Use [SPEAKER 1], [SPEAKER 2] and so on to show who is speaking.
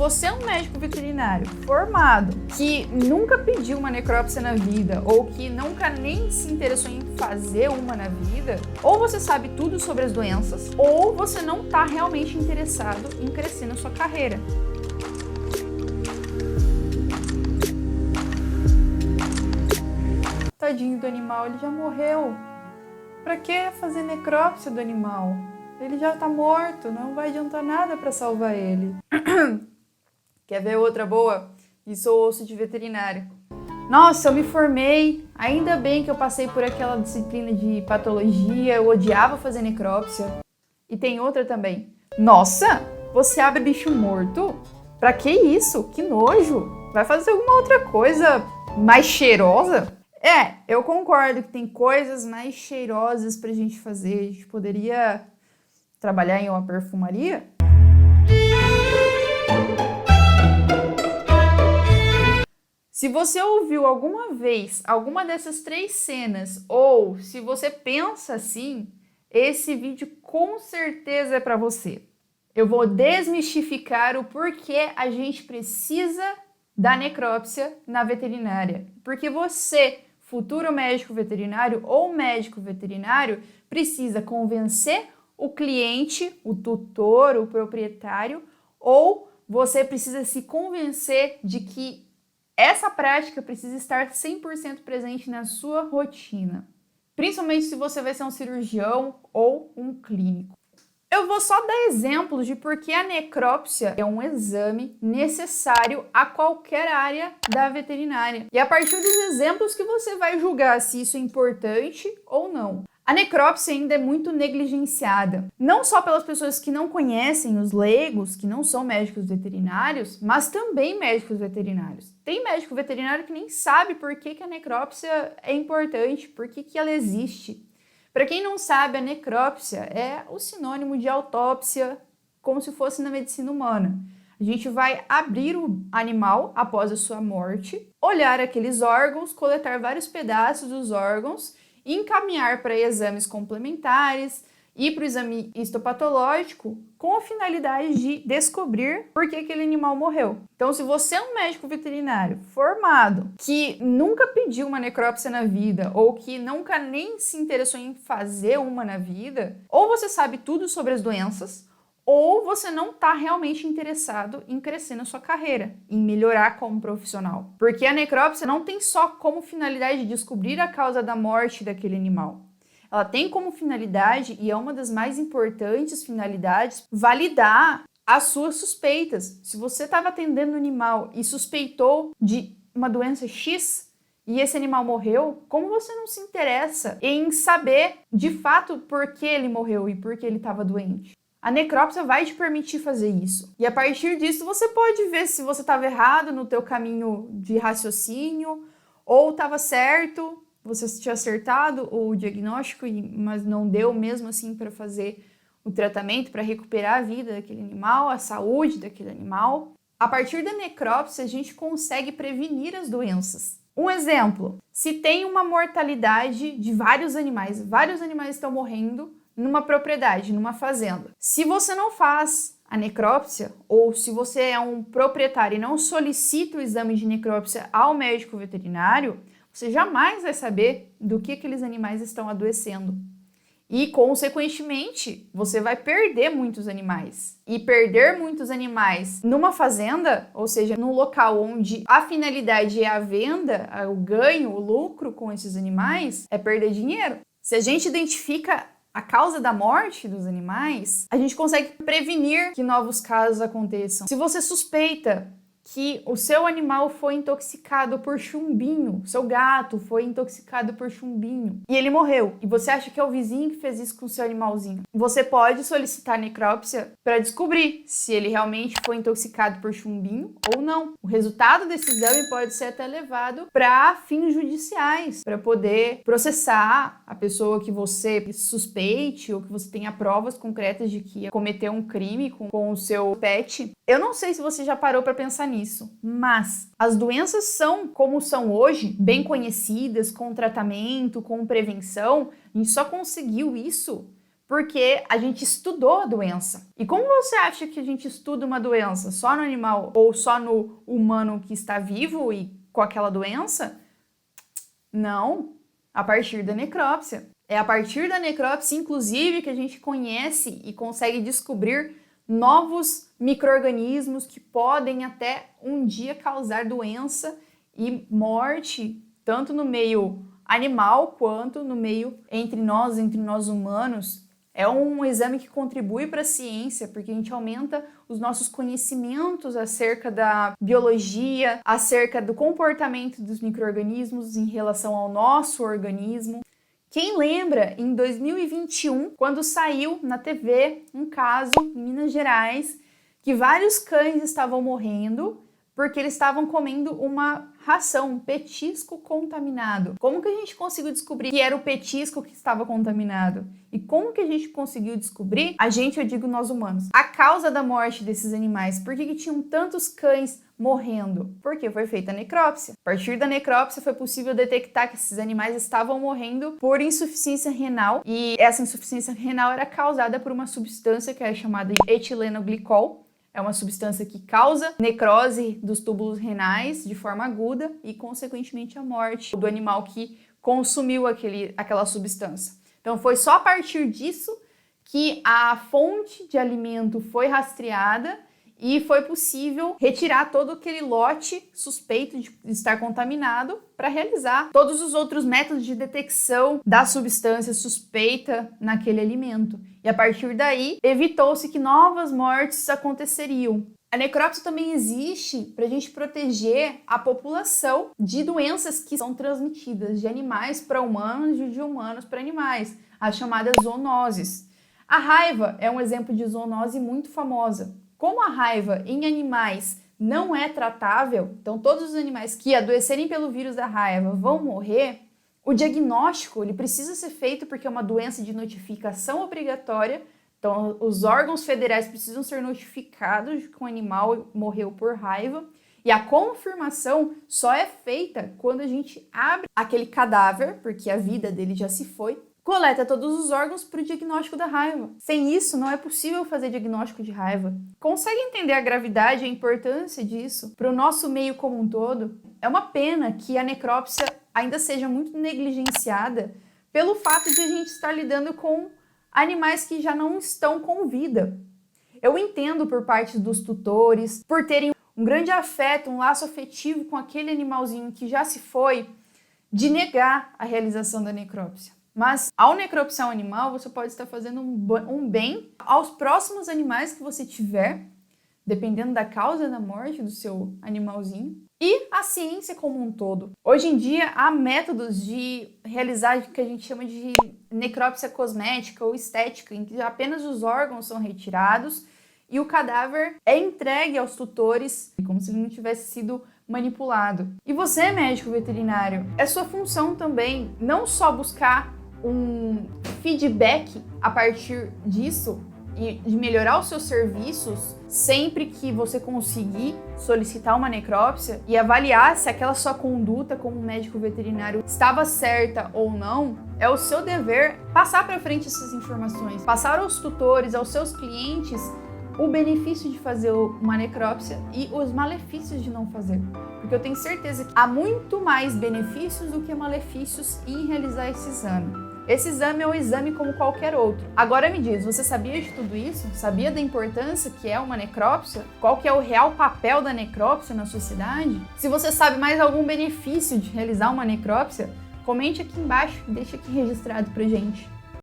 [SPEAKER 1] você é um médico veterinário formado que nunca pediu uma necrópsia na vida ou que nunca nem se interessou em fazer uma na vida, ou você sabe tudo sobre as doenças, ou você não está realmente interessado em crescer na sua carreira. Tadinho do animal, ele já morreu. Pra que fazer necrópsia do animal? Ele já tá morto, não vai adiantar nada pra salvar ele. Quer ver outra boa? Isso eu ouço de veterinário. Nossa, eu me formei, ainda bem que eu passei por aquela disciplina de patologia, eu odiava fazer necrópsia. E tem outra também. Nossa, você abre bicho morto? Pra que isso? Que nojo! Vai fazer alguma outra coisa mais cheirosa? Eu concordo que tem coisas mais cheirosas pra gente fazer. A gente poderia trabalhar em uma perfumaria? Se você ouviu alguma vez alguma dessas 3 cenas, ou se você pensa assim, esse vídeo com certeza é para você. Eu vou desmistificar o porquê a gente precisa da necrópsia na veterinária. Porque você, futuro médico veterinário ou médico veterinário, precisa convencer o cliente, o tutor, o proprietário, ou você precisa se convencer de que essa prática precisa estar 100% presente na sua rotina, principalmente se você vai ser um cirurgião ou um clínico. Eu vou só dar exemplos de por que a necrópsia é um exame necessário a qualquer área da veterinária. E a partir dos exemplos que você vai julgar se isso é importante ou não. A necrópsia ainda é muito negligenciada, não só pelas pessoas que não conhecem, os leigos, que não são médicos veterinários, mas também médicos veterinários. Tem médico veterinário que nem sabe por que a necrópsia é importante, por que ela existe. Para quem não sabe, a necrópsia é o sinônimo de autópsia, como se fosse na medicina humana. A gente vai abrir o animal após a sua morte, olhar aqueles órgãos, coletar vários pedaços dos órgãos, encaminhar para exames complementares e para o exame histopatológico com a finalidade de descobrir por que aquele animal morreu. Então, se você é um médico veterinário formado que nunca pediu uma necrópsia na vida ou que nunca nem se interessou em fazer uma na vida, ou você sabe tudo sobre as doenças, ou você não está realmente interessado em crescer na sua carreira, em melhorar como profissional. Porque a necrópsia não tem só como finalidade descobrir a causa da morte daquele animal. Ela tem como finalidade, e é uma das mais importantes finalidades, validar as suas suspeitas. Se você estava atendendo um animal e suspeitou de uma doença X, e esse animal morreu, como você não se interessa em saber de fato por que ele morreu e por que ele estava doente? A necrópsia vai te permitir fazer isso. E a partir disso você pode ver se você estava errado no teu caminho de raciocínio ou estava certo, você tinha acertado o diagnóstico, mas não deu mesmo assim para fazer o tratamento, para recuperar a vida daquele animal, a saúde daquele animal. A partir da necrópsia a gente consegue prevenir as doenças. Um exemplo, se tem uma mortalidade de vários animais estão morrendo numa propriedade, numa fazenda. Se você não faz a necrópsia, ou se você é um proprietário e não solicita o exame de necrópsia ao médico veterinário, você jamais vai saber do que aqueles animais estão adoecendo. E, consequentemente, você vai perder muitos animais. E perder muitos animais numa fazenda, ou seja, num local onde a finalidade é a venda, o ganho, o lucro com esses animais, é perder dinheiro. Se a gente identifica a causa da morte dos animais, a gente consegue prevenir que novos casos aconteçam. Se você suspeita que o seu animal foi intoxicado por chumbinho, seu gato foi intoxicado por chumbinho e ele morreu, e você acha que é o vizinho que fez isso com o seu animalzinho, você pode solicitar necrópsia para descobrir se ele realmente foi intoxicado por chumbinho ou não. O resultado desse exame pode ser até levado para fins judiciais, para poder processar a pessoa que você suspeite ou que você tenha provas concretas de que cometeu um crime com o seu pet. Eu não sei se você já parou para pensar nisso, mas as doenças são como são hoje, bem conhecidas, com tratamento, com prevenção. A gente só conseguiu isso porque a gente estudou a doença. E como você acha que a gente estuda uma doença? Só no animal ou só no humano que está vivo e com aquela doença? Não, a partir da necrópsia. É a partir da necrópsia, inclusive, que a gente conhece e consegue descobrir novos micro-organismos que podem até um dia causar doença e morte, tanto no meio animal quanto no meio entre nós humanos. É um exame que contribui para a ciência, porque a gente aumenta os nossos conhecimentos acerca da biologia, acerca do comportamento dos micro-organismos em relação ao nosso organismo. Quem lembra, em 2021, quando saiu na TV um caso em Minas Gerais, que vários cães estavam morrendo porque eles estavam comendo uma ração, um petisco contaminado. Como que a gente conseguiu descobrir que era o petisco que estava contaminado? E como que a gente conseguiu descobrir? Eu digo nós humanos. A causa da morte desses animais. Por que tinham tantos cães morrendo? Porque foi feita a necrópsia. A partir da necrópsia foi possível detectar que esses animais estavam morrendo por insuficiência renal. E essa insuficiência renal era causada por uma substância que é chamada de etilenoglicol. É uma substância que causa necrose dos túbulos renais de forma aguda e, consequentemente, a morte do animal que consumiu aquela substância. Então, foi só a partir disso que a fonte de alimento foi rastreada e foi possível retirar todo aquele lote suspeito de estar contaminado para realizar todos os outros métodos de detecção da substância suspeita naquele alimento. E a partir daí, evitou-se que novas mortes aconteceriam. A necrópsia também existe para a gente proteger a população de doenças que são transmitidas de animais para humanos e de humanos para animais, as chamadas zoonoses. A raiva é um exemplo de zoonose muito famosa. Como a raiva em animais não é tratável, então todos os animais que adoecerem pelo vírus da raiva vão morrer, o diagnóstico ele precisa ser feito porque é uma doença de notificação obrigatória, então os órgãos federais precisam ser notificados de que o animal morreu por raiva, e a confirmação só é feita quando a gente abre aquele cadáver, porque a vida dele já se foi, coleta todos os órgãos para o diagnóstico da raiva. Sem isso, não é possível fazer diagnóstico de raiva. Consegue entender a gravidade e a importância disso para o nosso meio como um todo? É uma pena que a necrópsia ainda seja muito negligenciada pelo fato de a gente estar lidando com animais que já não estão com vida. Eu entendo por parte dos tutores, por terem um grande afeto, um laço afetivo com aquele animalzinho que já se foi, de negar a realização da necrópsia. Mas ao necropsiar um animal, você pode estar fazendo um bem aos próximos animais que você tiver, dependendo da causa da morte do seu animalzinho, e a ciência como um todo. Hoje em dia, há métodos de realizar o que a gente chama de necrópsia cosmética ou estética, em que apenas os órgãos são retirados e o cadáver é entregue aos tutores, como se ele não tivesse sido manipulado. E você, médico veterinário, é sua função também não só buscar um feedback a partir disso e de melhorar os seus serviços sempre que você conseguir solicitar uma necrópsia e avaliar se aquela sua conduta como médico veterinário estava certa ou não, é o seu dever passar para frente essas informações, passar aos tutores, aos seus clientes, o benefício de fazer uma necrópsia e os malefícios de não fazer. Porque eu tenho certeza que há muito mais benefícios do que malefícios em realizar esse exame. Esse exame é um exame como qualquer outro. Agora me diz, você sabia de tudo isso? Sabia da importância que é uma necrópsia? Qual que é o real papel da necrópsia na sociedade? Se você sabe mais algum benefício de realizar uma necrópsia, comente aqui embaixo e deixa aqui registrado pra gente.